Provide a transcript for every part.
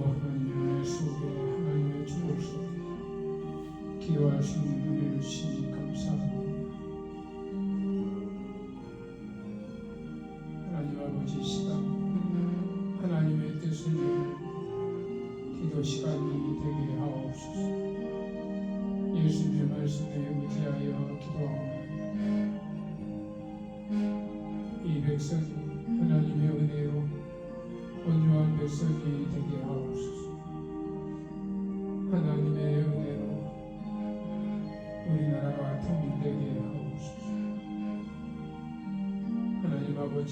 하나님의 속에 하나님의 축복 속에 기도할 수 있는 은혜를 주시니 감사합니다. 하나님 아버지, 시간 하나님의 뜻을 이루는 기도 시간이 되게 하옵소서. 예수님의 말씀에 의지하여 기도하옵나이다. 이 백성이 하나님의 은혜로 온유한 백성이 되게 하옵소서. 하나님의 은혜로 우리나라가 통일되게 하옵소서. 하나님 아버지,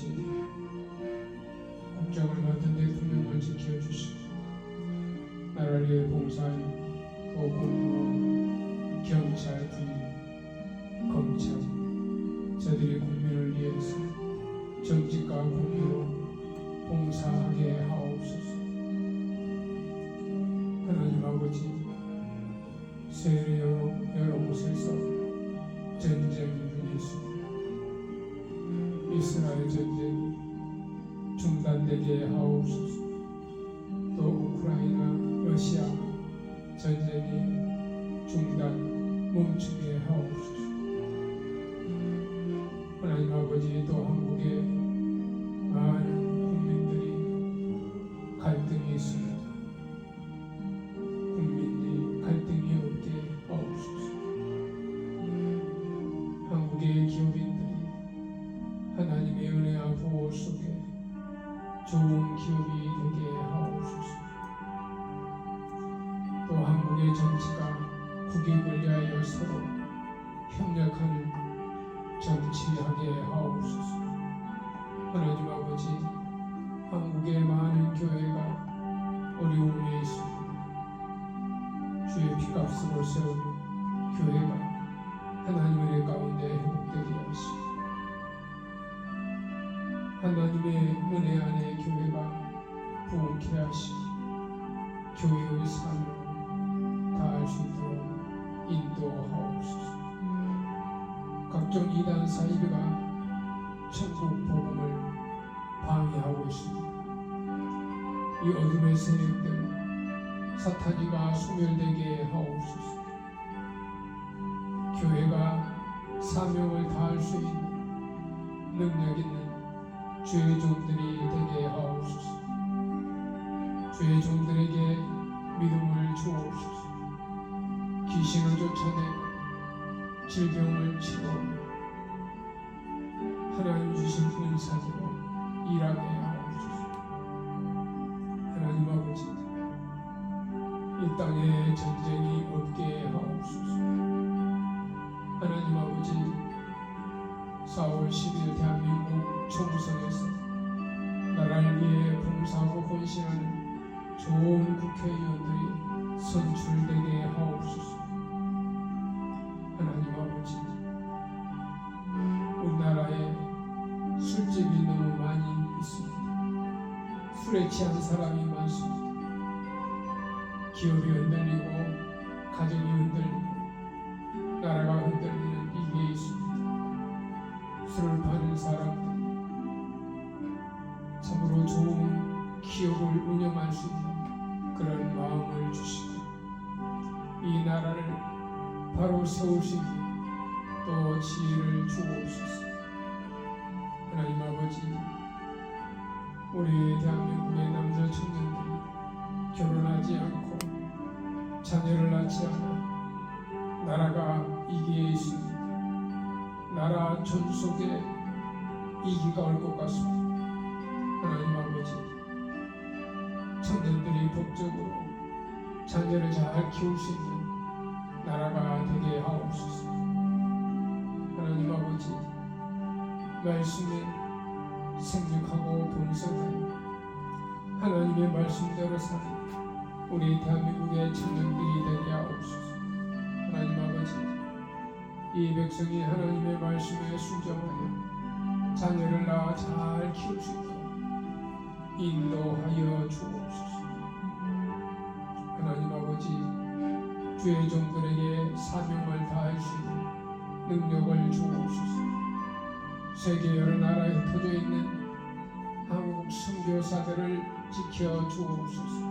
국정을 맡은 대통령을 지켜주시고 나라를 봉사하는 보건부, 경찰, 군, 검찰, 저들이 국민을 위해서 정직과 공의로 봉사하게 하옵소서. 하나님 아버지, 세계 여러 곳에서 전쟁이 일어났습니다. 이스라엘 전쟁이 중단되게 하옵소서. 또 우크라이나, 러시아 전쟁이 멈추게 하옵소서. 하나님 아버지, 또 한국의 많은 갈등이 있습니다. 국민이 갈등이 없게 하옵소서. 한국의 기업인들이 하나님의 은혜와 보호 속에 좋은 기업이 되게 하옵소서. 또 한국의 정치가 국익을 위하여 서로 협력하는 정치하게 하옵소서. 하나님 아버지, 한국의 많은 교회가 어려움에 있습니다. 주의 피값으로 세운 교회가 하나님의 가운데 회복되게 하시고 하나님의 은혜 안에 교회가 부흥케 하시고 교회의 사명을 다할 수 있도록 인도하옵소서. 각종 이단 사이비가 천국 복음을 방해하고 있습니다. 이 어둠의 세력들 사탄이가 소멸되게 하옵소서. 교회가 사명을 다할 수 있는 능력 있는 주의 종들이 되게 하옵소서. 주의 종들에게 믿음을 주옵소서. 귀신을 쫓아내 질병을 치고 하나님 주신 은사대로 일하게 하옵소서. 하나님 아버지, 이 땅에 전쟁이 없게 하옵소서. 하나님 아버지, 4월 10일 대한민국 총선에서 나라를 위해 봉사하고 헌신하는 좋은 국회의원들이 선출되게 하옵소서. 하나님 아버지, 우리나라에 술집이 너무 많이 있습니다. 술에 취한 사람이 많습니다. 기업이 흔들리고 가정이 흔들리고 나라가 흔들리는 이게 있습니다. 술을 파는 사람들 참으로 좋은 기업을 운영할 수 있는 그런 마음을 주시고 이 나라를 바로 세우시기 또 지혜를 주옵소서. 하나님 아버지, 우리 대한민국의 남자 청년들이 결혼하지 않고 자녀를 낳지 않아 나라가 이기에 있습니다. 나라 전 속에 이기가 올 것 같습니다. 하나님 아버지, 청년들이 법적으로 자녀를 잘 키울 수 있는 나라가 되게 하옵소서. 하나님 아버지, 말씀에 생육하고 번성하여 하나님의 말씀대로 사는 우리 대한민국의 청년들이 되게 하옵소서. 하나님 아버지, 이 백성이 하나님의 말씀에 순종하여 자녀를 낳아 잘 키울 수 있도록 인도하여 주옵소서. 하나님 아버지, 주의 종들에게 사명을 다할 수 있는 능력을 주옵소서. 세계 여러 나라에 흩어져 있는 한국 선교사들을 지켜 주옵소서.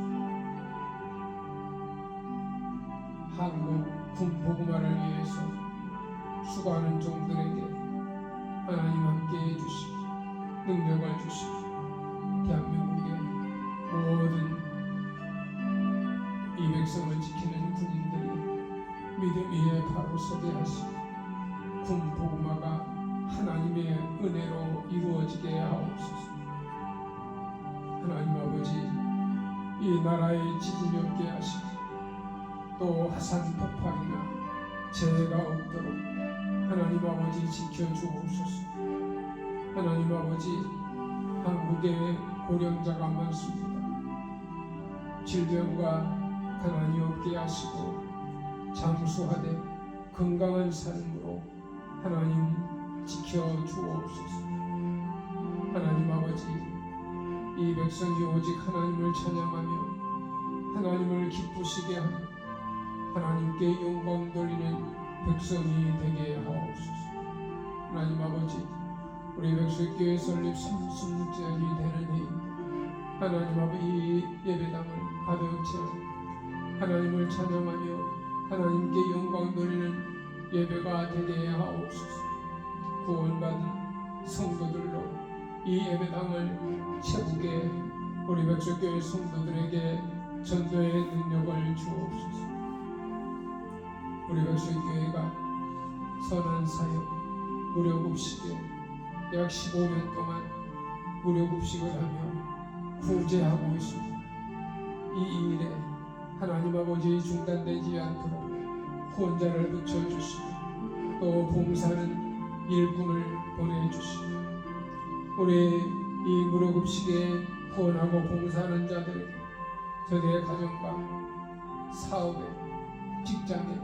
한국 군복음화를 위해서 수고하는 종들에게 하나님 함께해 주시고 능력을 주시고 대한민국의 모든 이 백성을 지키는 군인들이 믿음 위에 바로 서게 하시고 군복음화가 하나님의 은혜로 이루어지게 하옵소서. 하나님 아버지, 이 나라에 지진이 없게 하시고 또 화산 폭발이나 재해가 없도록 하나님 아버지 지켜주옵소서. 하나님 아버지, 한국에 고령자가 많습니다. 질병과 가난이 없게 하시고 장수하되 건강한 삶으로 하나님 지켜주옵소서. 하나님 아버지, 이 백성이 오직 하나님을 찬양하며 하나님을 기쁘시게 하며 하나님께 영광 돌리는 백성이 되게 하옵소서. 하나님 아버지, 우리 백설교회 설립 36주년이 되는 해인데 하나님 아버지, 이 예배당을 가득 채워 하나님을 찬양하며 하나님께 영광 돌리는 예배가 되게 하옵소서. 구원받은 성도들로 이 예배당을 채우게 우리 백설교회 성도들에게 전도의 능력을 주옵소서. 우리 백설교회가 선한 사역 무료급식에 약 15년 동안 무료급식을 하며 구제하고 있습니다. 이 일에 하나님 아버지 중단되지 않도록 후원자를 붙여주시고 또 봉사는 일꾼을 보내주시고 우리 이 무료급식에 후원하고 봉사하는 자들에게 저들의 가정과 사업에 직장에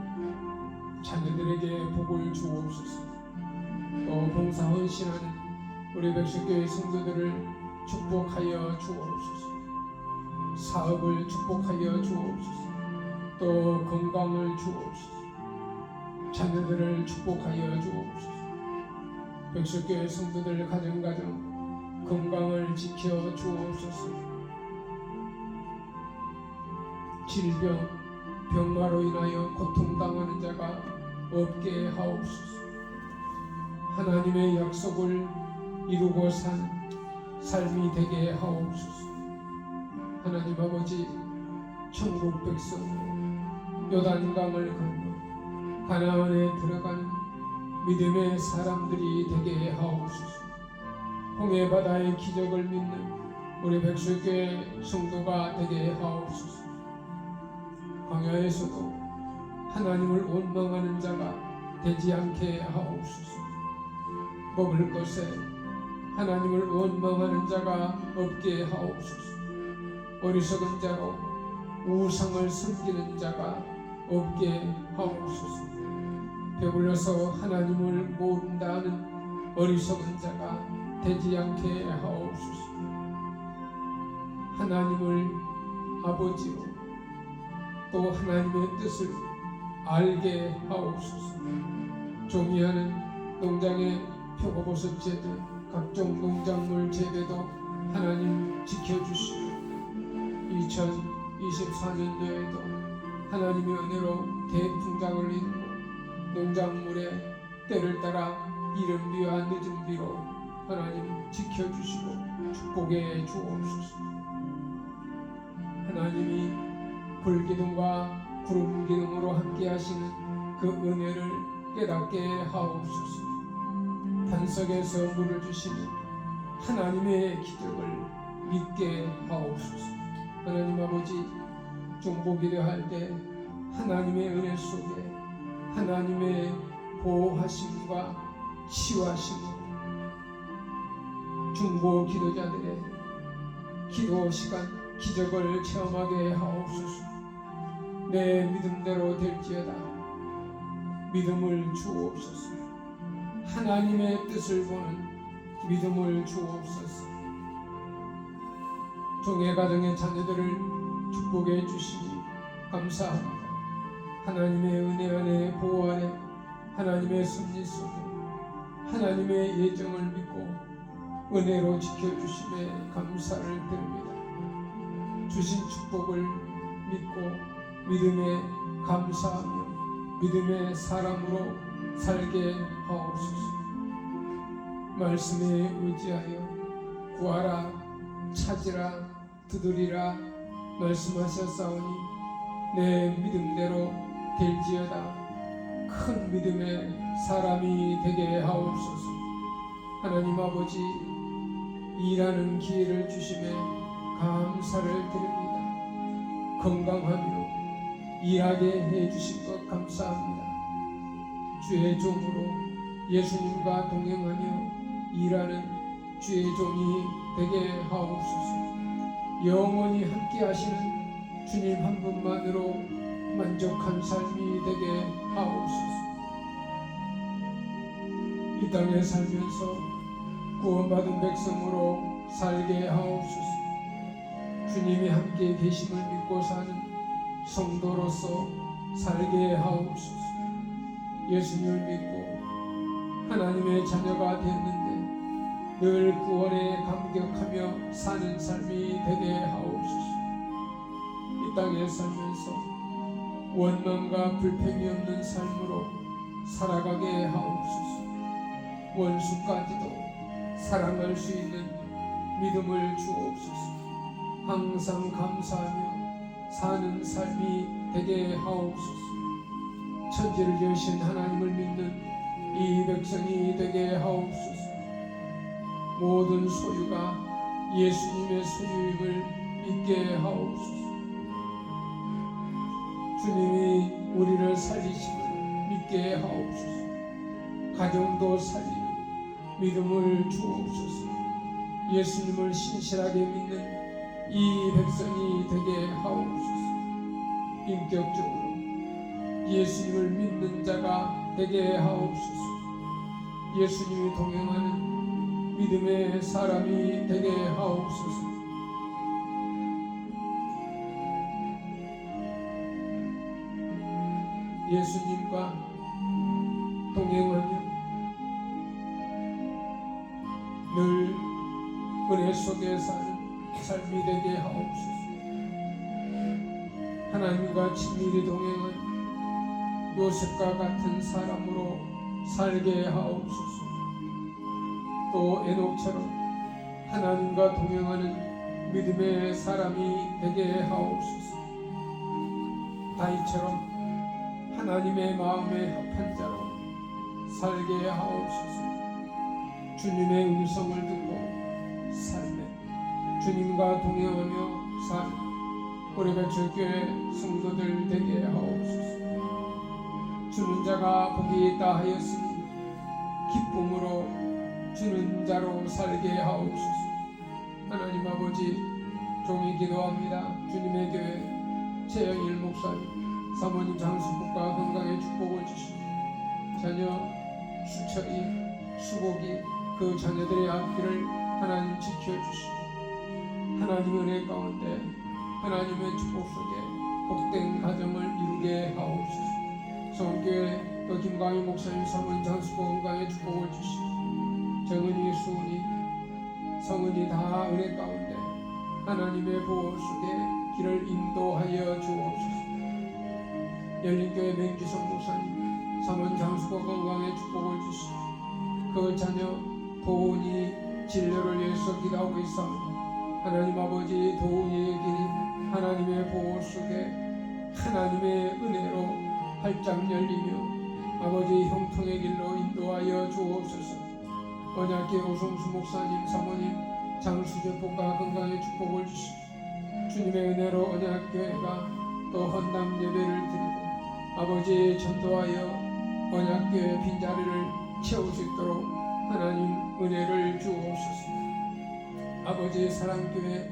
자녀들에게 복을 주옵소서. 또 봉사 헌신하는 우리 백설교회 성도들을 축복하여 주옵소서. 사업을 축복하여 주옵소서. 또 건강을 주옵소서. 자녀들을 축복하여 주옵소서. 백설교회 성도들 가정 건강을 지켜 주옵소서. 질병, 병마로 인하여 고통당하는 자가 없게 하옵소서. 하나님의 약속을 이루고 산 삶이 되게 하옵소서. 하나님 아버지, 천국 백성 요단강을 건너 가나안에 들어가는 믿음의 사람들이 되게 하옵소서. 홍해바다의 기적을 믿는 우리 백설교회 성도가 되게 하옵소서. 광야에서도 하나님을 원망하는 자가 되지 않게 하옵소서. 먹을 것에 하나님을 원망하는 자가 없게 하옵소서. 어리석은 자로 우상을 섬기는 자가 없게 하옵소서. 배불러서 하나님을 모른다 하는 어리석은 자가 되지 않게 하옵소서. 하나님을 아버지로 또 하나님의 뜻을 알게 하옵소서. 종이하는 농장의 표고버섯 재배, 각종 농작물 재배도 하나님 지켜주시고 2024년도에도 하나님의 은혜로 대풍장을 이루고 농작물의 때를 따라 이른 비와 늦은 비로 하나님 지켜주시고 축복해 주옵소서. 하나님이 불기둥과 구름기둥으로 함께 하시는 그 은혜를 깨닫게 하옵소서. 단석에서 물을 주시는 하나님의 기적을 믿게 하옵소서. 하나님 아버지, 중보기도 할 때 하나님의 은혜 속에 하나님의 보호하심과 치유하심으로 중보 기도자들의 기도 시간 기적을 체험하게 하옵소서. 내 믿음대로 될지어다. 믿음을 주옵소서. 하나님의 뜻을 보는 믿음을 주옵소서. 종의 가정의 자녀들을 축복해 주시니 감사합니다. 하나님의 은혜 안에 보호 아래 하나님의 섭리 속에 하나님의 예정을 믿고 은혜로 지켜주심에 감사를 드립니다. 주신 축복을 믿고 믿음의 감사하며 믿음의 사람으로 살게 하옵소서. 말씀에 의지하여 구하라, 찾으라, 두드리라 말씀하셨사오니 내 믿음대로 될지어다. 큰 믿음의 사람이 되게 하옵소서. 하나님 아버지, 일하는 기회를 주심에 감사를 드립니다. 건강하며 일하게 해주신 것 감사합니다. 주의 종으로 예수님과 동행하며 일하는 주의 종이 되게 하옵소서. 영원히 함께 하시는 주님 한 분만으로 만족한 삶이 되게 하옵소서. 이 땅에 살면서 구원받은 백성으로 살게 하옵소서. 주님이 함께 계심을 믿고 사는 성도로서 살게 하옵소서. 예수님을 믿고 하나님의 자녀가 되었는데 늘 구원에 감격하며 사는 삶이 되게 하옵소서. 이 땅에 살면서 원망과 불평이 없는 삶으로 살아가게 하옵소서. 원수까지도 사랑할 수 있는 믿음을 주옵소서. 항상 감사하며 사는 삶이 되게 하옵소서. 천지를 여신 하나님을 믿는 이 백성이 되게 하옵소서. 모든 소유가 예수님의 소유임을 믿게 하옵소서. 주님이 우리를 살리심을 믿게 하옵소서. 가정도 살리는 믿음을 주옵소서. 예수님을 신실하게 믿는 이 백성이 되게 하옵소서. 인격적으로 예수님을 믿는 자가 되게 하옵소서. 예수님이 동행하는 믿음의 사람이 되게 하옵소서. 예수님과 동행하며 늘 은혜 속에 사는 삶이 되게 하옵소서. 하나님과 친밀히 동행한 요셉과 같은 사람으로 살게 하옵소서. 또 에녹처럼 하나님과 동행하는 믿음의 사람이 되게 하옵소서. 다윗처럼 하나님의 마음에 합한 자로 살게 하옵소서. 주님의 음성을 듣고 삶에 주님과 동행하며 사는 우리 백설교회 성도들 되게 하옵소서. 주는 자가 복이 있다 하였으니 기쁨으로 주는 자로 살게 하옵소서. 하나님 아버지, 종이 기도합니다. 주님의 교회 최영일 목사님, 사모님 장수복과 건강의 축복을 주시고 자녀 수철이, 수복이 그 자녀들의 앞길을 하나님 지켜주시고 하나님의 은혜 가운데 하나님의 축복 속에 복된 가정을 이루게 하옵소서. 성교회 또 김광희 목사님, 사모님 장수복 건강의 축복을 주시고 정은이, 수은이, 성은이 다 은혜 가운데 하나님의 보호 속에 길을 인도하여 주옵소서. 열린교회 맹기성 목사님, 사모님 장수복 건강의 축복을 주시고 그 자녀 도훈이 진료를 위해서 기도하고 있사오니 하나님 아버지, 도훈이의 길 하나님의 보호 속에 하나님의 은혜로 활짝 열리며 아버지 형통의 길로 인도하여 주옵소서. 언약계 오성수 목사님, 사모님 장수제복과 건강의 축복을 주시고 주님의 은혜로 언약교회가 또 헌담 예배를 드리고 아버지 전도하여 언약교회 빈자리를 채울 수 있도록 하나님 은혜를 주옵소서. 아버지 사랑교회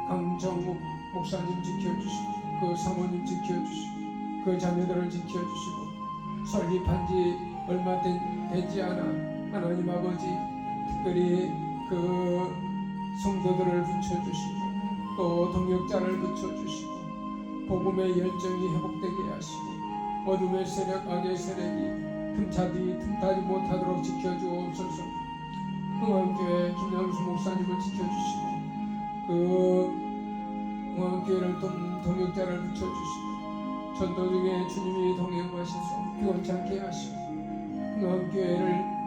강정욱 목사님 지켜주시고 그 사모님 지켜주시고 그 자녀들을 지켜주시고 설립한 지 얼마 되지 않아 하나님 아버지 특별히 그 성도들을 붙여주시고 또 동역자를 붙여주시고 복음의 열정이 회복되게 하시고 어둠의 세력, 악의 세력이 틈타지 못하도록 지켜주옵소서. 흥왕교회 김양수 목사님을 지켜주시고 그 흥왕교회를 돕는 동역자를 붙여주시고 전도 중에 주님이 동행하셔서 피곤치 않게 하시고 흥한교회를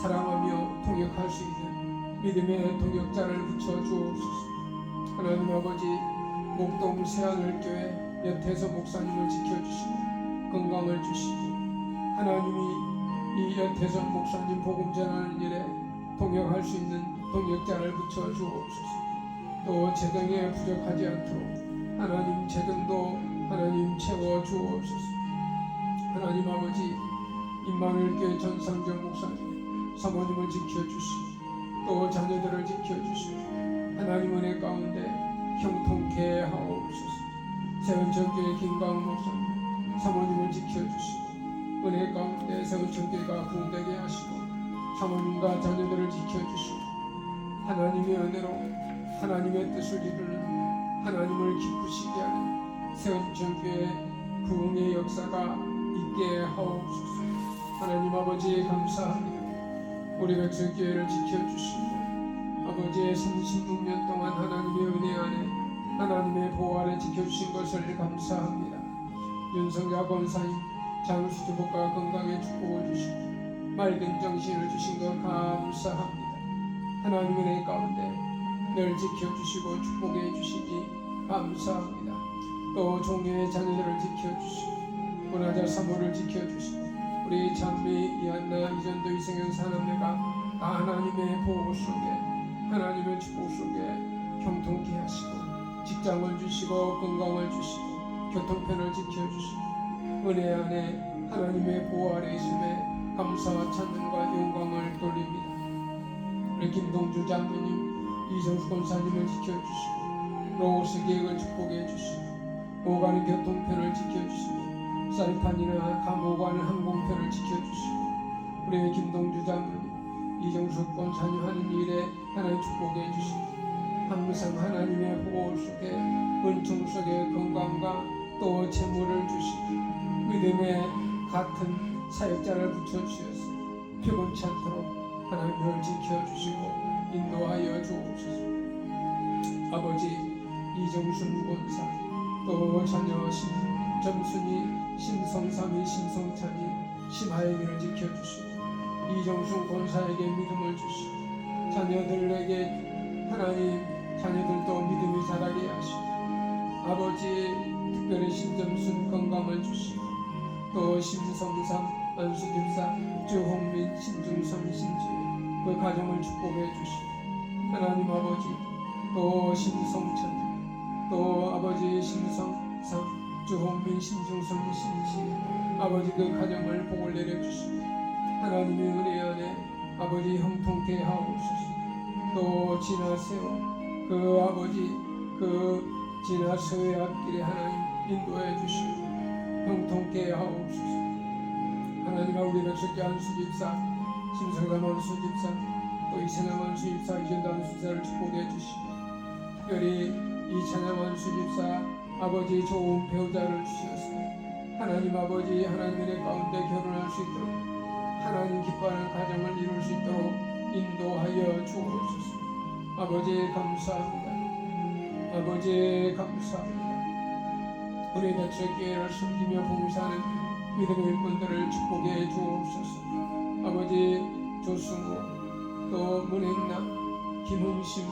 사랑하며 동역할 수 있는 믿음의 동역자를 붙여 주옵소서. 하나님 아버지, 목동 새하늘교회 여태서 목사님을 지켜주시고 건강을 주시고, 하나님이 이 여태선 목사님 복음 전하는 일에 동역할 수 있는 동역자를 붙여 주옵소서. 또 재정에 부족하지 않도록 하나님 재정도 하나님 채워 주옵소서. 하나님 아버지, 임마누엘교회 전상정 목사님 사모님을 지켜주시고 또 자녀들을 지켜주시고 하나님 은혜 가운데 형통케 하옵소서. 세운천교회 김강훈 목사님 사모님을 지켜주시고 은혜 가운데 세운천교회가 부흥되게 하시고 사모님과 자녀들을 지켜주시고 하나님의 은혜로 하나님의 뜻을 이루는 하나님을 기쁘시게 하는 세운천교회 부흥의 역사가 있게 하옵소서. 하나님 아버지 감사합니다. 우리 백설교회를 지켜주시고 아버지의 36년 동안 하나님의 은혜 안에 하나님의 보호 아래 지켜주신 것을 감사합니다. 윤성자 권사님 장수주복과 건강에 축복을 주시고 맑은 정신을 주신 것 감사합니다. 하나님 은혜 가운데 늘 지켜주시고 축복해 주시니 감사합니다. 또 종의 자녀들을 지켜주시고 문화자 사모를 지켜주시고 우리 찬미 이한나 이전도 이승현 사남매가 다 하나님의 보호 속에 하나님의 축복 속에 형통케 하시고 직장을 주시고 건강을 주시고 교통편을 지켜주시고 은혜 안에 하나님의 보호 아래 있음에 감사와 찬양과 영광을 돌립니다. 우리 김동주 장로님 이정수 권사님을 지켜주시고 로고스 계획을 축복해 주시고 오가는 교통편을 지켜주시고 사이판이나 감옥 가는 항공편을 지켜주시고 우리 김동주 장로님 이정숙 권사님 하는 일에 하나님 축복해 주시고 항상 하나님의 보호 속에 은총 속에 건강과 또 재물을 주시고 믿음의 같은 사역자를 붙여주셔서 피곤치 않도록 하나님을 지켜주시고 인도하여 주옵소서. 아버지 이정순 권사 또 자녀 점순이 심성삼이 심성찬이 심하영이를 지켜주시고 이정순 권사에게 믿음을 주시고 자녀들에게 하나님 자녀들도 믿음이 자라게 하시고 아버지 특별히 신점순 건강을 주시고 또 심성삼 안수집사 주홍민 신중성 신주의 그 가정을 축복해 주시고 하나님 아버지 또 심성천 또 아버지 심성삼 주홍민 신중성 신지 아버지 그 가정을 복을 내려주시고 하나님의 은혜 안에 아버지 형통케 하옵소서. 또 지나세요 그 아버지 그 지나서의 앞길에 하나님 인도해 주시고 형통케 하옵소서. 하나님아 우리 백석기 안수집사 심성감 안수집사 또 이찬양 안수집사 이전도 안수집사를 축복해 주시고 특별히 이찬양 안수집사 아버지 좋은 배우자를 주셔서 하나님 아버지 하나님의 가운데 결혼할 수 있도록 하나님 기뻐하는 가정을 이룰 수 있도록 인도하여 주옵소서. 아버지 감사합니다. 아버지 감사합니다. 우리 백설교회를 섬기며 봉사하는 믿음의 일꾼들을 축복해 주옵소서. 아버지 조승우 또 문행남 김흥심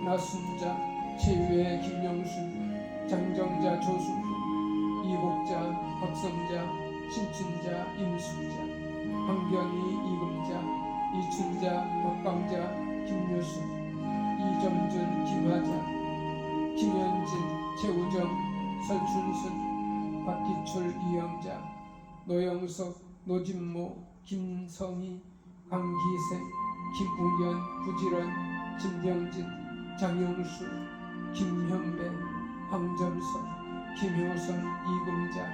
나순자 최유혜 김영순 장정자 조승우 이복자 박성자 신춘자 임수자 황경희 이금자 이춘자 박광자 김유수 이점준 김하자 김현진 최우정 설춘순 박기출 이영자 노영석 노진모 김성희 강기생 김웅현 부지런 김병진 장영수 김현배 황점선 김효선 이금자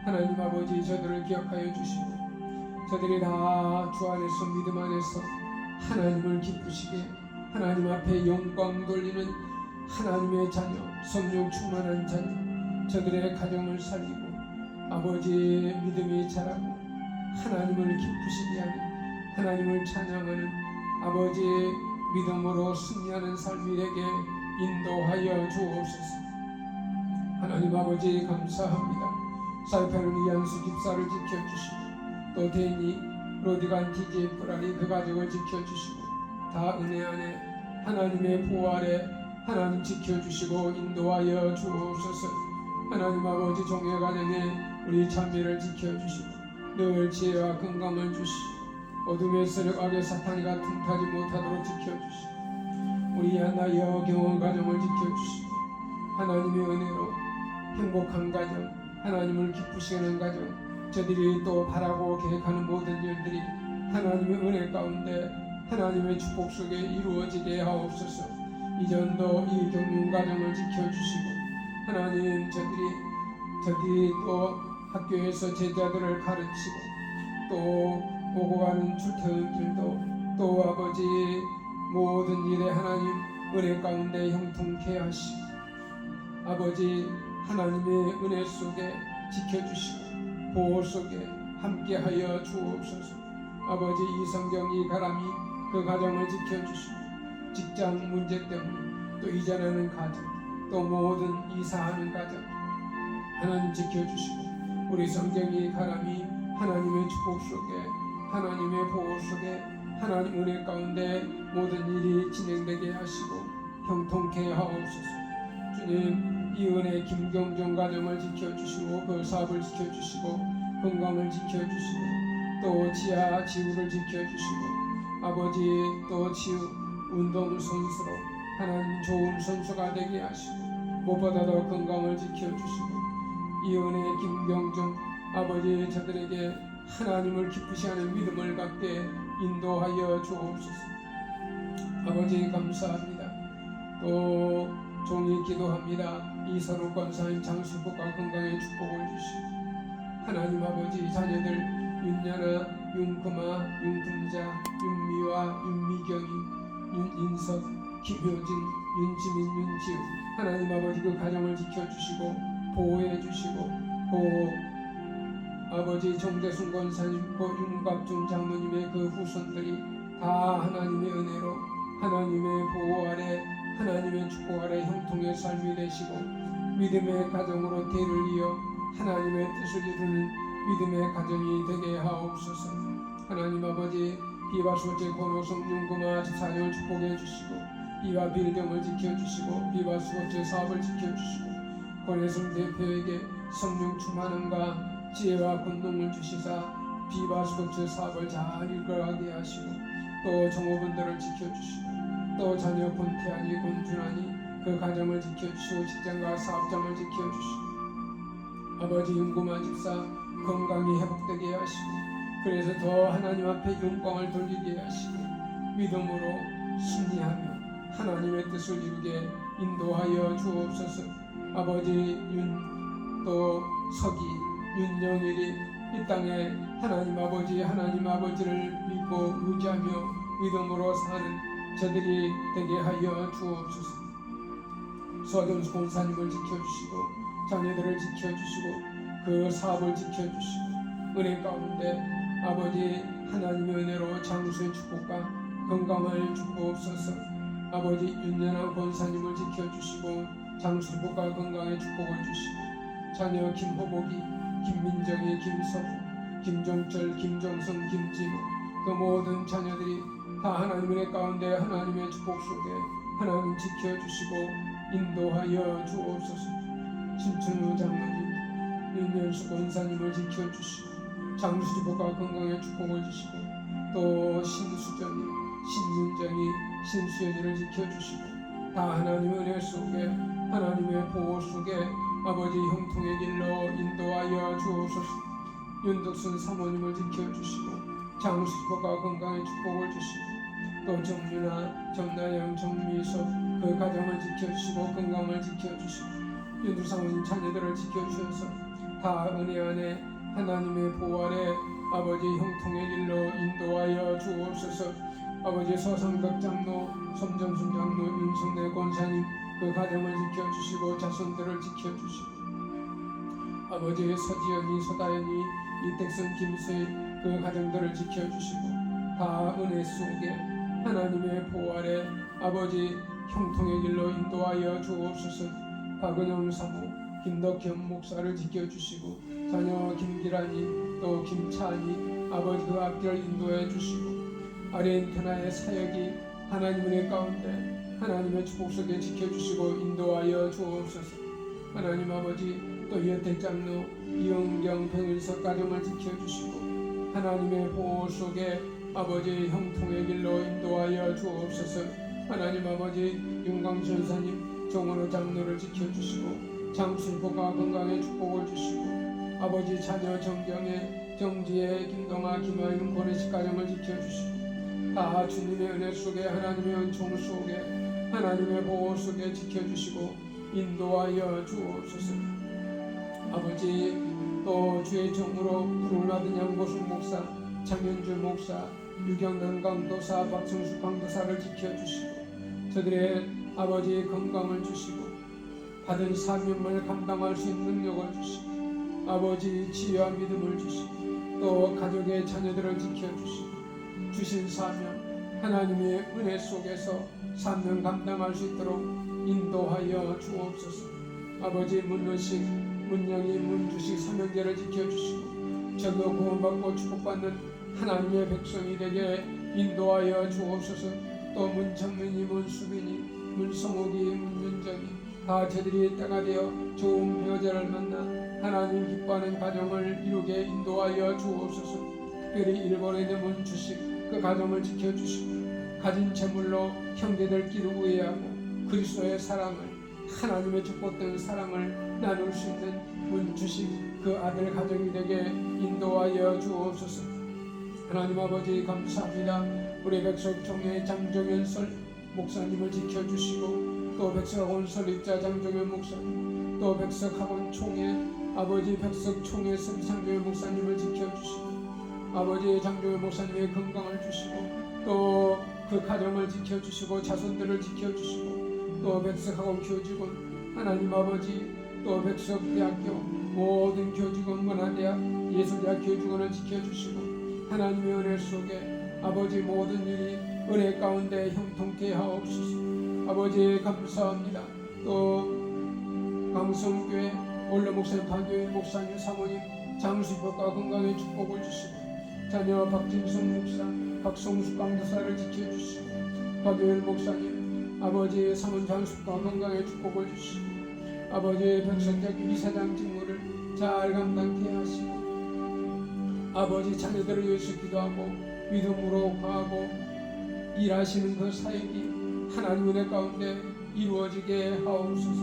하나님 아버지 저들을 기억하여 주시고 저들이 다 주 안에서 믿음 안에서 하나님을 기쁘시게 하나님 앞에 영광 돌리는 하나님의 자녀 성령 충만한 자녀 저들의 가정을 살리고 아버지의 믿음이 자라고 하나님을 기쁘시게 하는 하나님을 찬양하는 아버지의 믿음으로 승리하는 삶이 되게 인도하여 주옵소서. 하나님 아버지 감사합니다. 사이판은 이양수 집사를 지켜주시고 또 데니 로디간 TJ 프라리 그 가족을 지켜주시고 다 은혜 안에 하나님의 보호 아래 하나님 지켜주시고 인도하여 주옵소서. 하나님 아버지 종의 가정에 우리 자매를 지켜주시고 늘 지혜와 건강을 주시고 어둠의 세력 악의 사탄이가 틈타지 못하도록 지켜주시고 우리 하나여 경원 가정을 지켜주시고 하나님의 은혜로 행복한 가정, 하나님을 기쁘시게 하는 가정, 저들이 또 바라고 계획하는 모든 일들이 하나님의 은혜 가운데 하나님의 축복 속에 이루어지게 하옵소서. 이전도 이 경륜 가정을 지켜주시고 하나님 저들이 또 학교에서 제자들을 가르치고 또 오고 가는 출퇴근길도 또 아버지 모든 일에 하나님 은혜 가운데 형통케 하시고 아버지 하나님의 은혜 속에 지켜주시고 보호 속에 함께하여 주옵소서. 아버지 이성경 이가람이 그 가정을 지켜주시고 직장 문제 때문에 또 이전하는 가정 또 모든 이사하는 가정 하나님 지켜주시고 우리 성경이 가람이 하나님의 축복 속에 하나님의 보호 속에 하나님 은혜 가운데 모든 일이 진행되게 하시고 형통케 하옵소서. 주님 이 은혜 김경정 가정을 지켜주시고 그 사업을 지켜주시고 건강을 지켜주시고 또 지하 지구를 지켜주시고 아버지 또 지우 운동선수로 하나님 좋은 선수가 되게 하시고 무엇보다도 건강을 지켜주시고 이 은혜 김경정 아버지 저들에게 하나님을 기쁘시 하는 믿음을 갖게 인도하여 주옵소서. 아버지 감사합니다. 또 종이 기도합니다. 이선우 권사님 장수복과 건강의 축복을 주시고 하나님 아버지 자녀들 윤연아, 윤금아, 윤금자, 윤미화, 윤미경이, 윤인석, 김효진, 윤지민, 윤지우 하나님 아버지 그 가정을 지켜주시고 보호해주시고 아버지 정대순 권사님, 윤갑준 장로님의 그 후손들이 다 하나님의 은혜로 하나님의 보호 아래 하나님의 축복 아래 형통의 삶이 되시고 믿음의 가정으로 대를 이어 하나님의 뜻을 이루는 믿음의 가정이 되게 하옵소서. 하나님 아버지 비바소제 권호성 윤금아 사녀를 축복해 주시고 이와 빌경을 지켜주시고 비바수거제 사업을 지켜주시고 권혜성 대표에게 성령 충만함과 지혜와 권능을 주시사 비바수거제 사업을 잘 이끌어가게 하시고 또 종업원들을 지켜주시고 또 자녀 권태환이 권준환이 그 가정을 지켜주시고 직장과 사업장을 지켜주시고 아버지 윤구만 집사 건강이 회복되게 하시고 그래서 더 하나님 앞에 영광을 돌리게 하시고 믿음으로 승리하며 하나님의 뜻을 이루게 인도하여 주옵소서. 아버지 또 서기 윤영일이 이 땅에 하나님 아버지를 믿고 의지하며 믿음으로 사는 저들이 되게 하여 주옵소서. 서경수 공사님을 지켜주시고 자녀들을 지켜주시고 그 사업을 지켜주시고 은혜 가운데 아버지 하나님의 은혜로 장수의 축복과 건강을 주옵소서. 아버지 윤연한 권사님을 지켜주시고 장수복과 건강의 축복을 주시고 자녀 김호복이, 김민정이, 김서부, 김종철, 김정성, 김진우 그 모든 자녀들이 다 하나님의 가운데 하나님의 축복 속에 하나님 지켜주시고 인도하여 주옵소서. 신춘우 장로님, 윤연수 권사님을 지켜주시고 장수복과 건강의 축복을 주시고 또 신수정이, 신윤정이, 신수연이를 지켜주시고 다 하나님의 은혜 속에 하나님의 보호 속에 아버지 형통의 길로 인도하여 주옵소서. 윤덕순 사모님을 지켜주시고 장수복과 건강의 축복을 주시고 또 정윤아, 정나영, 정미섭 그 가정을 지켜주시고 건강을 지켜주시고 윤두 사모님 자녀들을 지켜주셔서 다 은혜 안에 하나님의 보호 아래 아버지 형통의 길로 인도하여 주옵소서. 아버지 서상덕 장로, 섬정순 장로, 윤성래 권사님 그 가정을 지켜주시고 자손들을 지켜주시고 아버지 서지연이, 서다연이, 이택선, 김수희 그 가정들을 지켜주시고 다 은혜 속에 하나님의 보호 아래 아버지 형통의 길로 인도하여 주옵소서. 박은영 사모, 김덕현 목사를 지켜주시고 자녀 김기란이 또 김찬이 아버지 그 앞길을 인도해 주시고 아르헨티나의 사역이 하나님 은혜 가운데 하나님의 축복 속에 지켜주시고 인도하여 주옵소서. 하나님 아버지 또 이현택 장로 이영경 병일석 가정을 지켜주시고 하나님의 보호 속에 아버지 형통의 길로 인도하여 주옵소서. 하나님 아버지 윤광수 전사님 정원호 장로를 지켜주시고 장순보가 건강에 축복을 주시고 아버지 자녀 정경의 정지혜 김동아 김아윤 고래식 가정을 지켜주시고 다 주님의 은혜 속에 하나님의 은총 속에 하나님의 보호 속에 지켜주시고 인도하여 주옵소서. 아버지 또 주의 종으로 부름을 받은 양보순 목사 장현주 목사 유경남 강도사 박성수 강도사를 지켜주시고 저들의 아버지 건강을 주시고 받은 사명을 감당할 수 있는 능력을 주시고 아버지 지혜와 믿음을 주시고 또 가족의 자녀들을 지켜주시고 주신 사명 하나님의 은혜 속에서 사명 감당할 수 있도록 인도하여 주옵소서. 아버지 문노식 문영희 문주식 사명제를 지켜주시고 저도 구원받고 축복받는 하나님의 백성이 되게 인도하여 주옵소서. 또 문정민이 문수빈이 문성욱이 문윤정이 다 저들이 때가 되어 좋은 배우자를 만나 하나님 기뻐하는 가정을 이루게 인도하여 주옵소서. 특별히 일본에 있는 문주식 그 가정을 지켜주시고 가진 재물로 형제들끼리 우애하고 그리스도의 사랑을 하나님의 축복된 사랑을 나눌 수 있는 문주식 그 아들 가정이 되게 인도하여 주옵소서. 하나님 아버지 감사합니다. 우리 백석총회 장종현 목사님을 지켜주시고 또 백석학원 설립자 장종현 목사님 또 백석학원 총회 아버지 백석총회 장종현 목사님을 지켜주시고 아버지 장종현 목사님의 건강을 주시고 또 그 가정을 지켜주시고 자손들을 지켜주시고 또 백석학원 교직원 하나님 아버지 또 백석대학교 모든 교직원 문화대학 예술대학 교직원을 지켜주시고 하나님의 은혜 속에 아버지 모든 일이 은혜 가운데 형통케 하옵소서. 아버지 감사합니다. 또 강성교회 원로 목사님 박교일 목사님 사모님 장수법과 건강의 축복을 주시고 자녀 박진성 목사 박성수 강도사를 지켜주시고 박교일 목사님 아버지의 사문 장수과 건강의 축복을 주시고 아버지의 백성대학교 이사장 직무를 잘 감당케 하시고 아버지 자녀들을 위해서 기도하고 믿음으로 구하고 일하시는 그 사역이 하나님 은혜 가운데 이루어지게 하옵소서.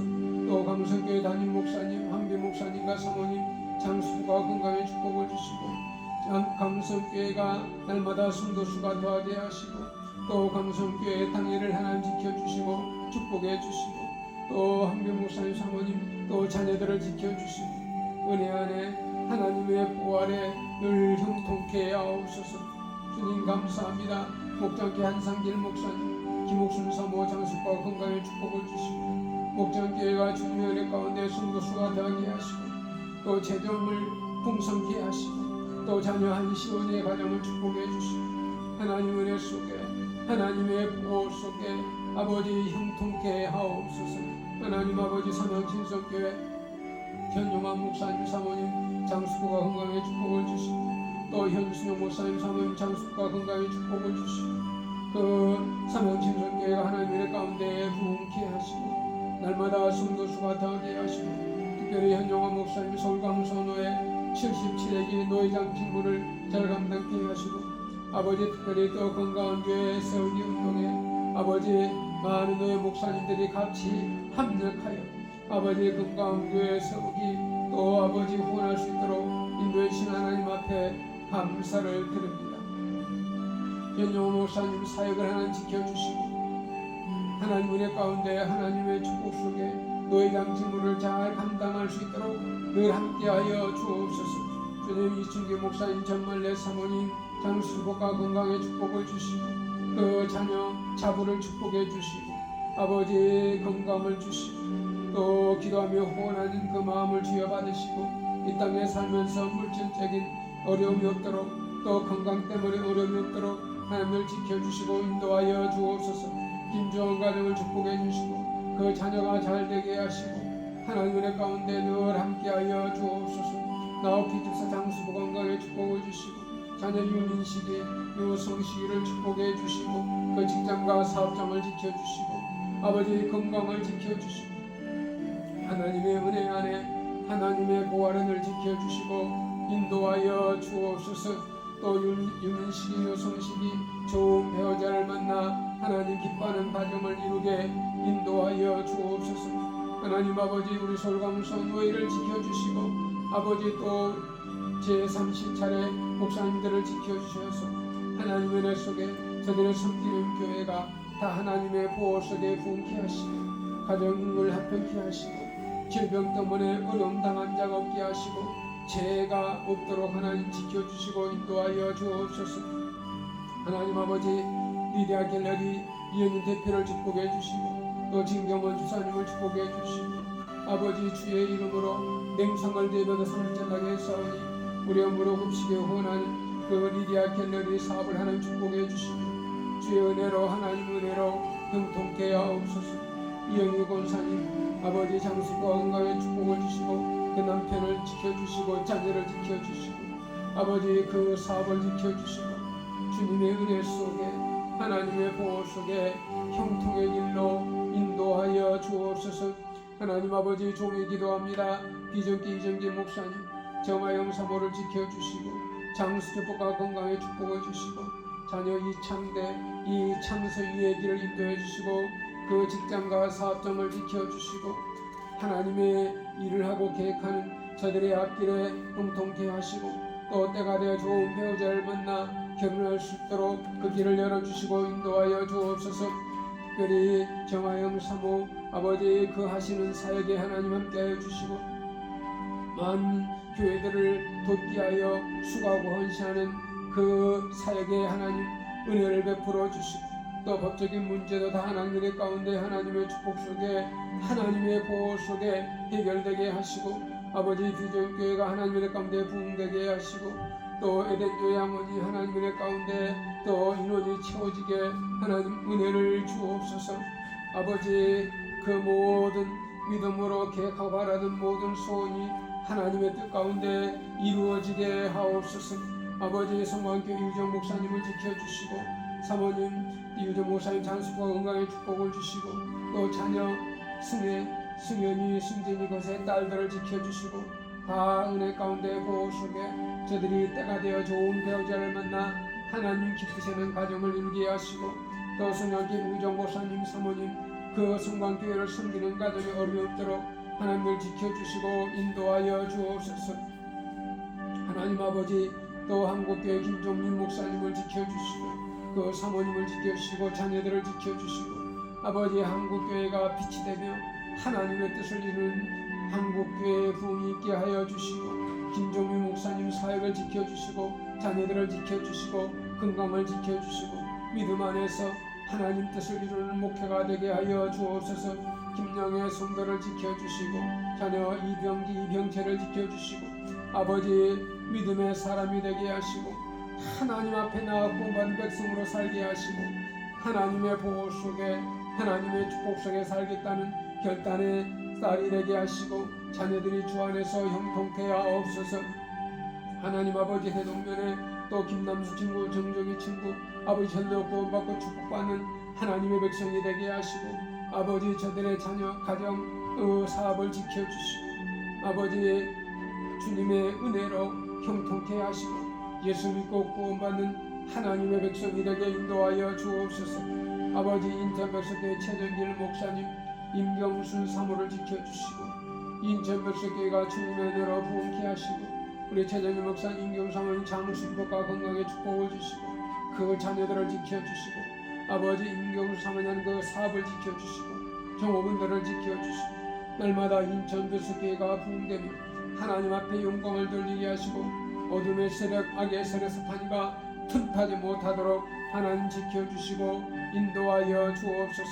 또 강성교회 담임 목사님 한비 목사님과 사모님 장수과 건강의 축복을 주시고 강성교회가 날마다 성도수가 더하게 하시고 또 강성교회 당일을 하나님 지켜주시고 축복해 주시고 또 한비 목사님 사모님 또 자녀들을 지켜주시고 은혜 안에 하나님의 보호 아래 늘 형통케 하옵소서. 주님 감사합니다. 목장교회 한상길 목사님 김옥순 사모 장수과 건강의 축복을 주시고 목장교회가 주님의 은혜 가운데 성도수가 더하게 하시고 또 재정을 풍성케 하시고 또 자녀 한시원의 가정을 축복해 주시고 하나님 은혜 속에 하나님의 보호 속에 아버지 형통케 하옵소서. 하나님 아버지 사명신성교회 현용환 목사님 사모님 장수과 건강의 축복을 주시고 또 현순영 목사님 사모님 장수과 건강의 축복을 주시고 그 사명신성교회가 하나님의 가운데 부흥케 하시고 날마다 성도수가 더하게 하시고 특별히 현용환 목사님 서울강선호에 77회기 노회장 직무를 잘 감당케 하시고 아버지 특별히 또 건강한 교회 세우기 운동에 아버지 많은 노회 목사님들이 같이 합력하여 아버지 건강한 교회 세우기 또 아버지 후원할 수 있도록 인도해 주신 하나님 앞에 감사를 드립니다. 현영호 목사님 사역을 하나님 지켜주시고 하나님 은혜 가운데 하나님의 축복 속에 노회장 직무를 잘 감당할 수 있도록 늘 함께하여 주옵소서. 주님 이춘기 목사님 전말래 사모님 장수복과 건강의 축복을 주시고 그 자녀 자부를 축복해 주시고 아버지의 건강을 주시고 또 기도하며 후원하는 그 마음을 주여받으시고 이 땅에 살면서 물질적인 어려움이 없도록 또 건강 때문에 어려움이 없도록 하나님을 지켜주시고 인도하여 주옵소서. 김주원 가정을 축복해 주시고 그 자녀가 잘 되게 하시고 하나님 은혜 가운데 늘 함께하여 주옵소서. 나오키 집사 장수부 건강에 축복을 주시고 자녀 유민식이 유성식이를 축복해 주시고 그 직장과 사업장을 지켜주시고 아버지의 건강을 지켜주시고 하나님의 은혜 안에 하나님의 보호를 늘 지켜주시고 인도하여 주옵소서. 또 유민식이 유성식이 좋은 배우자를 만나 하나님 기뻐하는 가정을 이루게 인도하여 주옵소서. 하나님 아버지 우리 솔감선 노예를 지켜주시고 아버지 또 제30차례 목사님들을 지켜주셔서 하나님의 은혜 속에 저들의 섬기는 교회가 다 하나님의 보호 속에 부흥케 하시고 가정을 화평케 하시고 질병 때문에 어려움 당한 자가 없게 하시고 죄가 없도록 하나님 지켜주시고 인도하여 주옵소서. 하나님 아버지 리디아 갤러리 이현희 대표를 축복해 주시고 또 진경원 주사님을 축복해 주시고 아버지 주의 이름으로 냉성을 대변해 상을 전하게 했사오니 우리의 무릎 굽시게 후원하는 그 리디아 갤러리 사업을 하나님 축복해 주시고 주의 은혜로 하나님 은혜로 형통케 하옵소서. 이영희 권사님 아버지 장수과 건강에 축복을 주시고 그 남편을 지켜주시고 자녀를 지켜주시고 아버지 그 사업을 지켜주시고 주님의 은혜 속에 하나님의 보호 속에 형통의 길로 인도하여 주옵소서. 하나님 아버지 종이 기도합니다. 비전기 이정기 목사님 정화영 사모를 지켜주시고 장수교포가 건강에 축복을 주시고 자녀 이창대 이창서유의 길을 인도해 주시고 그 직장과 사업장을 지켜주시고 하나님의 일을 하고 계획하는 저들의 앞길에 형통케 하시고 또 때가 되어 좋은 배우자를 만나 결혼할 수 있도록 그 길을 열어주시고 인도하여 주옵소서. 특별히 정화영 사모 아버지 그 하시는 사역에 하나님 함께하여 주시고 많은 교회들을 돕기하여 수고하고 헌신하는 그 사역에 하나님 은혜를 베풀어 주시고 또 법적인 문제도 다 하나님의 가운데 하나님의 축복 속에 하나님의 보호 속에 해결되게 하시고 아버지 비전교회가 하나님의 가운데 부흥되게 하시고 또 에덴교회 양원이 하나님의 가운데 또 인원이 채워지게 하나님 은혜를 주옵소서. 아버지 그 모든 믿음으로 계획하고 바라는 모든 소원이 하나님의 뜻 가운데 이루어지게 하옵소서. 아버지 성광교회 유정 목사님을 지켜주시고 사모님 유정 목사님 장수과 건강에 축복을 주시고 또 자녀 승현이 승진이 것의 딸들을 지켜주시고 다 은혜 가운데 보호 속에 저들이 때가 되어 좋은 배우자를 만나 하나님 기쁘시는 가정을 이루게 하시고 또 성령님 유정 목사님 사모님 그 성광교회를 섬기는 가정이 어려움이 없도록 하나님을 지켜주시고 인도하여 주옵소서. 하나님 아버지 또 한국교회 김종민 목사님을 지켜주시고 그 사모님을 지켜주시고 자녀들을 지켜주시고 아버지 한국교회가 빛이 되며 하나님의 뜻을 이루는 한국교회의 부흥이 있게 하여 주시고 김종민 목사님 사역을 지켜주시고 자녀들을 지켜주시고 건강을 지켜주시고 믿음 안에서 하나님 뜻을 이루는 목회가 되게 하여 주옵소서. 김영애 성도를 지켜주시고 자녀 이병기 이병채를 지켜주시고 아버지 믿음의 사람이 되게 하시고 하나님 앞에 나아 구원받은 백성으로 살게 하시고 하나님의 보호 속에 하나님의 축복 속에 살겠다는 결단의 딸이 되게 하시고 자녀들이 주 안에서 형통케 하옵소서. 하나님 아버지 대동면에 또 김남수 친구 정정희 친구 아버지 전도 구원받고 축복받는 하나님의 백성이 되게 하시고 아버지 저들의 자녀 가정 사업을 지켜주시고 아버지 주님의 은혜로 형통케 하시고 예수 믿고 구원받는 하나님의 백성이 되게 인도하여 주옵소서. 아버지 인천백석교회 최정길 목사님 임경순 사모를 지켜주시고 인천백석교회가 주님의 은혜로 부흥케 하시고 우리 최정길 목사님 임경사모님 장수복과 건강에 축복을 주시고 그 자녀들을 지켜주시고 아버지 임경수 사모님 그 사업을 지켜주시고 종업원들을 지켜주시고 날마다 인천백석교회가 부흥되며 하나님 앞에 영광을 돌리게 하시고 어둠의 세력 악의 세력 사탄이가 틈타지 못하도록 하나님 지켜주시고 인도하여 주옵소서.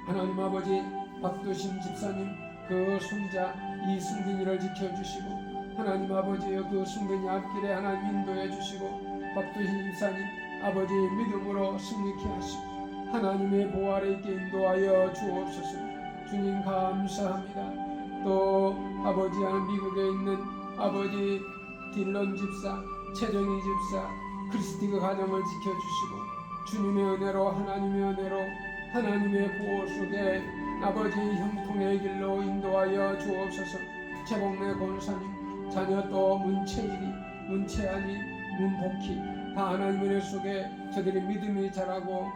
하나님 아버지 박두심 집사님 그 손자 이승빈이를 지켜주시고 하나님 아버지의 그 승빈이 앞길에 하나님 인도해 주시고 박두심 집사님 아버지 믿음으로 승리케 하시고 하나님의 보호 아래 있게 인도하여 주옵소서. 주님 감사합니다. 또 아버지와는 미국에 있는 아버지 딜런 집사, 최정희 집사, 크리스티그 가정을 지켜주시고 주님의 은혜로 하나님의 은혜로 하나님의 보호 속에 아버지 형통의 길로 인도하여 주옵소서. 최복래 권사님 자녀 또 문채일이 문채안이 문복희 다 하나님의 은혜 속에 저들의 믿음이 자라고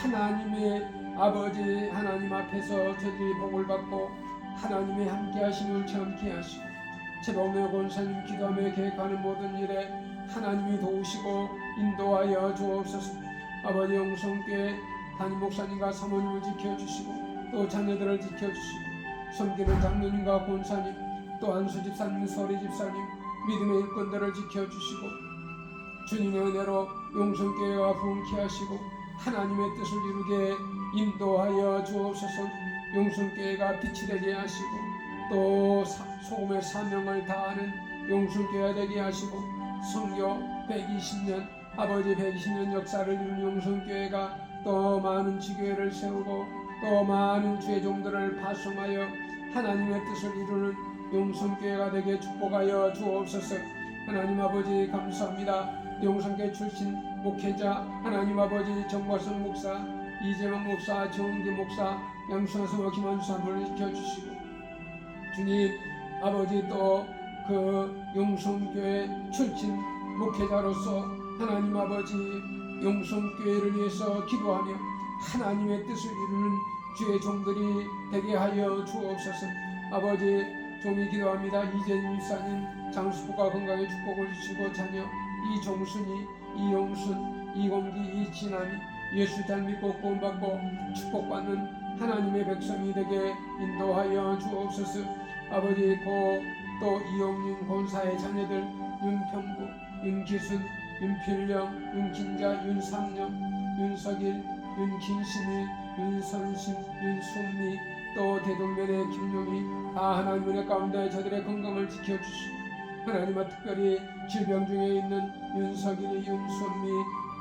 하나님의 아버지 하나님 앞에서 저들이 복을 받고 하나님의 함께 하심을 체험케 하시고 최복래 권사님 기도하며 계획하는 모든 일에 하나님이 도우시고 인도하여 주옵소서. 아버지 영성교회 담임 목사님과 사모님을 지켜주시고 또 자녀들을 지켜주시고 섬기는 장로님과 권사님 또 안수 집사님 서리 집사님 믿음의 일꾼들을 지켜주시고 주님의 은혜로 용성교회가 부흥케 하시고 하나님의 뜻을 이루게 인도하여 주옵소서. 용성교회가 빛이 되게 하시고 또 소금의 사명을 다하는 용성교회가 되게 하시고 성교 120년 아버지 120년 역사를 이룬 용성교회가 또 많은 지교회를 세우고 또 많은 주의 종들을 파송하여 하나님의 뜻을 이루는 용성교회가 되게 축복하여 주옵소서. 하나님 아버지 감사합니다. 용성교회 출신 목회자 하나님 아버지 정과선 목사, 이재명 목사, 정은기 목사, 양수하성과 김한수 사모를 지켜주시고 주님 아버지 또 그 용성교회 출신 목회자로서 하나님 아버지 용성교회를 위해서 기도하며 하나님의 뜻을 이루는 주의 종들이 되게 하여 주옵소서. 아버지 종이 기도합니다. 이재님 집사님 장수부가 건강에 축복을 주시고 자녀 이종순이, 이용순, 이공기, 이진남이 예수 잘 믿고 구원받고 축복받는 하나님의 백성이 되게 인도하여 주옵소서. 아버지 또 이용윤 권사의 자녀들 윤평구, 윤기순, 윤필령, 윤긴자, 윤삼령, 윤석일, 윤kin신이, 윤선신, 윤순미 또 대동면의 김용희 다 하나님 은혜 가운데 저들의 건강을 지켜주시고 하나님과 특별히 질병 중에 있는 윤석일이, 윤순미,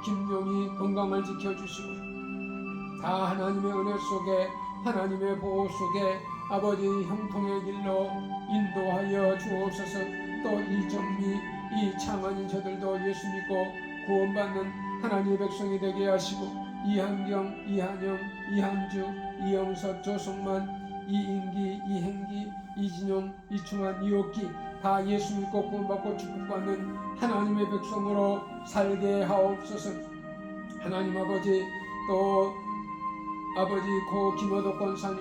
김용희 건강을 지켜주시고 다 하나님의 은혜 속에 하나님의 보호 속에 아버지 형통의 길로 인도하여 주옵소서. 또 이정미, 이창환이 저들도 예수 믿고 구원받는 하나님의 백성이 되게 하시고 이한경, 이한영, 이한주, 이영석, 조성만, 이인기, 이행기, 이진용, 이충환, 이옥기 다 예수 믿고 구원받고 축복받는 하나님의 백성으로 살게 하옵소서. 하나님 아버지 또 아버지 고 김호덕 권사님,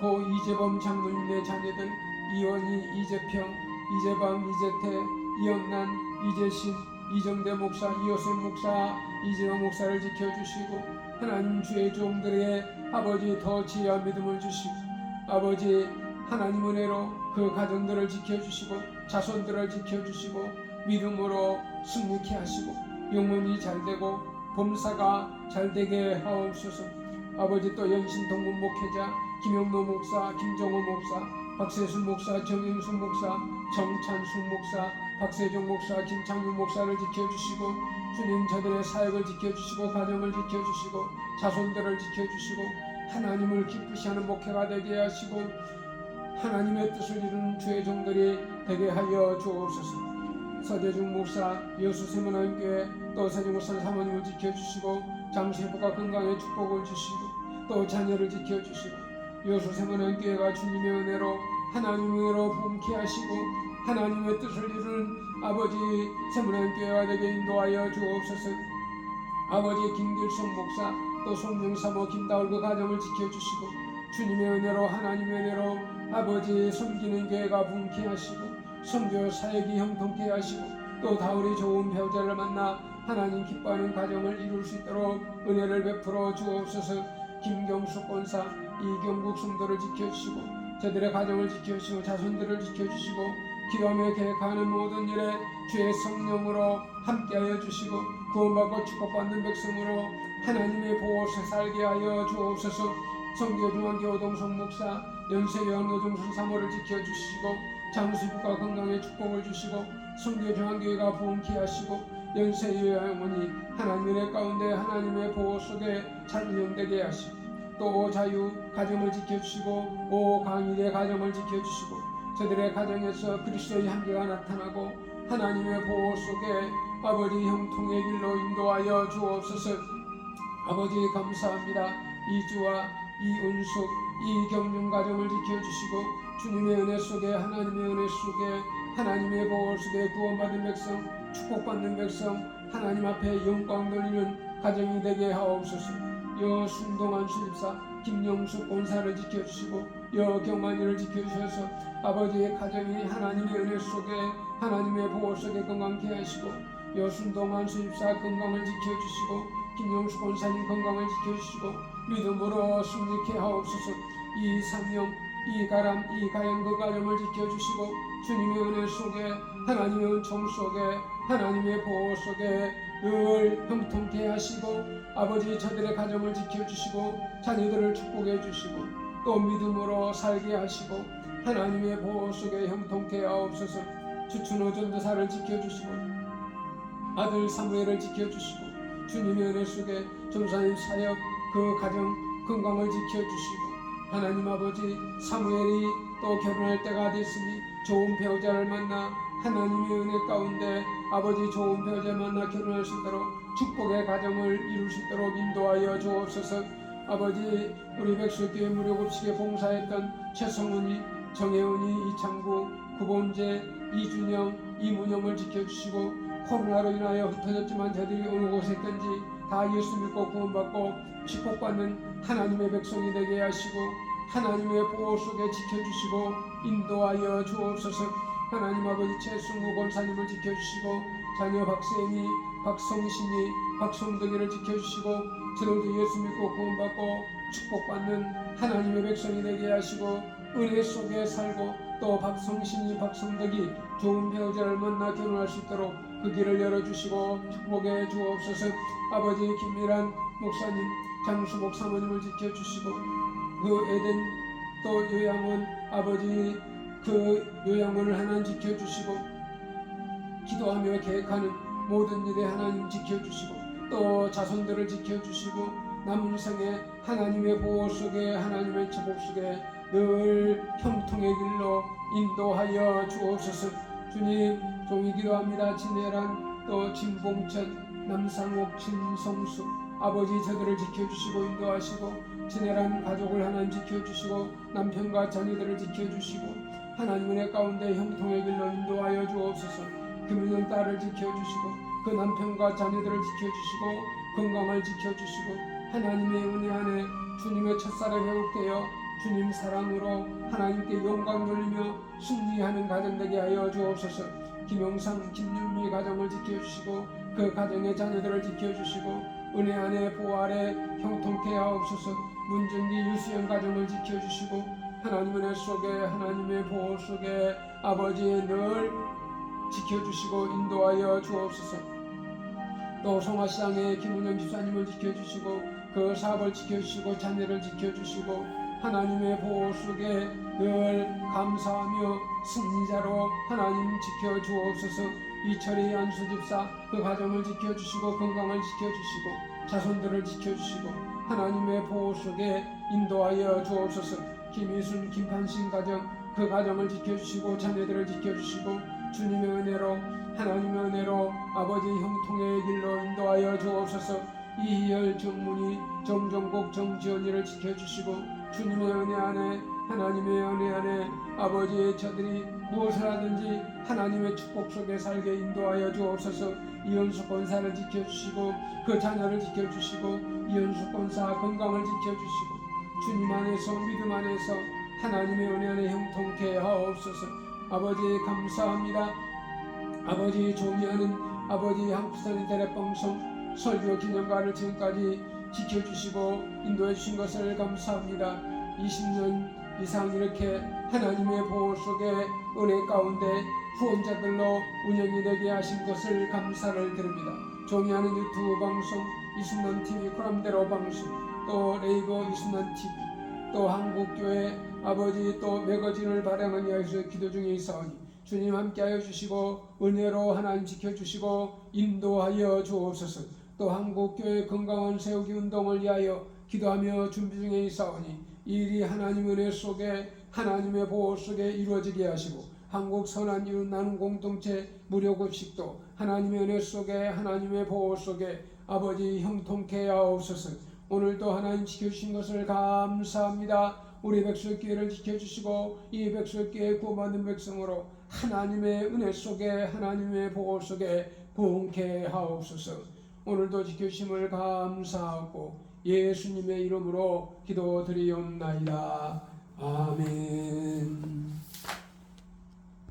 고 이재범 장로님의 자녀들 이원희, 이재평, 이재방, 이재태, 이영란, 이재신, 이정대 목사, 이호셉 목사, 이재영 목사를 지켜주시고 하나님 주의 종들의 아버지 더 지혜와 믿음을 주시고 아버지 하나님 은혜로 그 가정들을 지켜주시고 자손들을 지켜주시고 믿음으로 승리케 하시고 영혼이 잘되고 범사가 잘되게 하옵소서. 아버지 또 연신 동문 목회자 김영노 목사, 김정호 목사, 박세순 목사, 정영순 목사, 정찬순 목사, 박세종 목사, 김창규 목사를 지켜주시고 주님 저들의 사역을 지켜주시고 가정을 지켜주시고 자손들을 지켜주시고 하나님을 기쁘시하는 목회가 되게 하시고 하나님의 뜻을 이루는 주의 종들이 되게 하여 주옵소서. 서재중 목사, 여수 세문안교회 또 서재 목사 사모님을 지켜주시고 장세부가 건강에 축복을 주시고 또 자녀를 지켜주시고 여수 세문안교회가 주님의 은혜로 하나님의 은혜로 부흥케 하시고 하나님의 뜻을 이루는 아버지 세문안교회가 되게 인도하여 주옵소서. 아버지 김길성 목사 또 송명사모 김다울 그 가정을 지켜주시고 주님의 은혜로 하나님의 은혜로 아버지 섬기는 교회가 부흥케 하시고 선교 사역이 형통케 하시고 또 다울이 좋은 배우자를 만나 하나님 기뻐하는 가정을 이룰 수 있도록 은혜를 베풀어 주옵소서. 김경수 권사, 이경국 성도를 지켜주시고 저들의 가정을 지켜주시고 자손들을 지켜주시고 기도하며 계획하는 모든 일에 주의 성령으로 함께하여 주시고 구원받고 축복받는 백성으로 하나님의 보호서 살게 하여 주옵소서. 성교중앙교 오동성 목사, 연세요한 노정순 사모를 지켜주시고 장수부가 건강에 축복을 주시고 성교중앙교회가 부흥케 하시고 연세요한 어머니 하나님의 가운데 하나님의 보호 속에 잘 운영되게 하시고 또 자유 가정을 지켜주시고 강일의 가정을 지켜주시고 저들의 가정에서 그리스도의 향기가 나타나고 하나님의 보호 속에 아버지 형통의 길로 인도하여 주옵소서. 아버지 감사합니다. 이주와 이은숙 이경륜 가정을 지켜주시고 주님의 은혜 속에 하나님의 은혜 속에 하나님의 보호 속에 구원받은 백성 축복받는 백성 하나님 앞에 영광 돌리는 가정이 되게 하옵소서. 여 순동한 수집사 김영숙 권사를 지켜주시고 여 경만이를 지켜주셔서 아버지의 가정이 하나님의 은혜 속에 하나님의 보호 속에 건강케 하시고 여 순동한 수집사 건강을 지켜주시고 김영숙 권사님 건강을 지켜주시고 믿음으로 승리케 하옵소서. 이 상영 이 가람 이 가양 그 가정을 지켜주시고 주님의 은혜 속에 하나님의 은총 속에 하나님의 보호 속에 늘 형통케 하시고 아버지 저들의 가정을 지켜주시고 자녀들을 축복해 주시고 또 믿음으로 살게 하시고 하나님의 보호 속에 형통케 하옵소서. 주춘호 전도사를 지켜주시고 아들 사무엘을 지켜주시고 주님의 은혜 속에 전사님 사역 그 가정 건강을 지켜주시고 하나님 아버지 사무엘이 또 결혼할 때가 됐으니 좋은 배우자를 만나 하나님의 은혜 가운데 아버지 좋은 배우자 만나 결혼할 수 있도록 축복의 가정을 이룰 수 있도록 인도하여 주옵소서. 아버지 우리 백설교회 무료급식에 봉사했던 최성훈이 정혜은이 이창구 구본재 이준영 이문영을 지켜주시고 코로나로 인하여 흩어졌지만 저들이 어느 곳에 있든지 다 예수 믿고 구원받고 축복받는 하나님의 백성이 되게 하시고 하나님의 보호 속에 지켜주시고 인도하여 주옵소서. 하나님 아버지 최승우 권사님을 지켜주시고 자녀 박세인이 박성신이 박성덕이를 지켜주시고 저들도 예수 믿고 구원받고 축복받는 하나님의 백성이 되게 하시고 은혜 속에 살고 또 박성신이 박성덕이 좋은 배우자를 만나 결혼할 수 있도록 그 길을 열어주시고 축복해 주옵소서. 아버지 김미란 목사님 장수복 사모님을 지켜주시고 그 에덴 또 요양원 아버지 그 요양원을 하나님 지켜주시고 기도하며 계획하는 모든 일에 하나님 지켜주시고 또 자손들을 지켜주시고 남은 생에 하나님의 보호 속에 하나님의 축복 속에 늘 형통의 길로 인도하여 주옵소서. 주님 종이 기도합니다. 진혜란 또 진봉천 남상옥 진성수 아버지 저들을 지켜주시고 인도하시고 진혜란 가족을 하나님 지켜주시고 남편과 자녀들을 지켜주시고 하나님 은혜 가운데 형통의 길로 인도하여 주옵소서. 금윤은 딸을 지켜주시고 그 남편과 자녀들을 지켜주시고 건강을 지켜주시고 하나님의 은혜 안에 주님의 첫살에 회복되어 주님 사랑으로 하나님께 영광 돌리며 승리하는 가정 되게 하여 주옵소서. 김영상 김윤미 가정을 지켜주시고 그 가정의 자녀들을 지켜주시고 은혜 안에 보호 아래 형통케 하옵소서. 문정기 유수연 가정을 지켜주시고 하나님 은혜 속에 하나님의 보호 속에 아버지 늘 지켜주시고 인도하여 주옵소서. 또 송화시장의 김은영 집사님을 지켜주시고 그 사업을 지켜주시고 자녀를 지켜주시고 하나님의 보호 속에 늘 감사하며 승리자로 하나님 지켜주옵소서. 이철이 안수집사 그 가정을 지켜주시고 건강을 지켜주시고 자손들을 지켜주시고 하나님의 보호 속에 인도하여 주옵소서. 김희순 김판신 가정 그 가정을 지켜주시고 자녀들을 지켜주시고 주님의 은혜로 하나님의 은혜로 아버지 형통의 길로 인도하여 주옵소서. 이희열 정문이 정정국 정지연이를 지켜주시고 주님의 은혜 안에 하나님의 은혜 안에 아버지 저들이 무엇을 하든지 하나님의 축복 속에 살게 인도하여 주옵소서. 이현숙 권사를 지켜주시고 그 자녀를 지켜주시고 이현숙 권사 건강을 지켜주시고 주님 안에서 믿음 안에서 하나님의 은혜 안에 형통케 하옵소서. 아버지 감사합니다. 아버지 존귀하는 아버지 한국사님 대례방송 설교 기념관을 지금까지 지켜주시고 인도해 주신 것을 감사합니다. 20년 이상 이렇게 하나님의 보호 속에 은혜 가운데 후원자들로 운영이 되게 하신 것을 감사를 드립니다. 존귀하는 유튜브 방송 이순남TV 코람대로 방송 또 레이버 이순남TV 또 한국교회 아버지 또 매거진을 발행하기 위해서 기도 중에 있사오니 주님 함께하여 주시고 은혜로 하나님 지켜주시고 인도하여 주옵소서. 또 한국교회 건강한 세우기 운동을 위하여 기도하며 준비 중에 있사오니 이 일이 하나님 은혜 속에 하나님의 보호 속에 이루어지게 하시고 한국 선한 이웃 나눔 공동체 무료급식도 하나님의 은혜 속에 하나님의 보호 속에 아버지 형통케 하옵소서. 오늘도 하나님 지켜주신 것을 감사합니다. 우리 백설교회를 지켜주시고 이 백설교회 구원받은 백성으로 하나님의 은혜 속에 하나님의 보호 속에 부흥케 하옵소서. 오늘도 지켜주심을 감사하고 예수님의 이름으로 기도드리옵나이다. 아멘.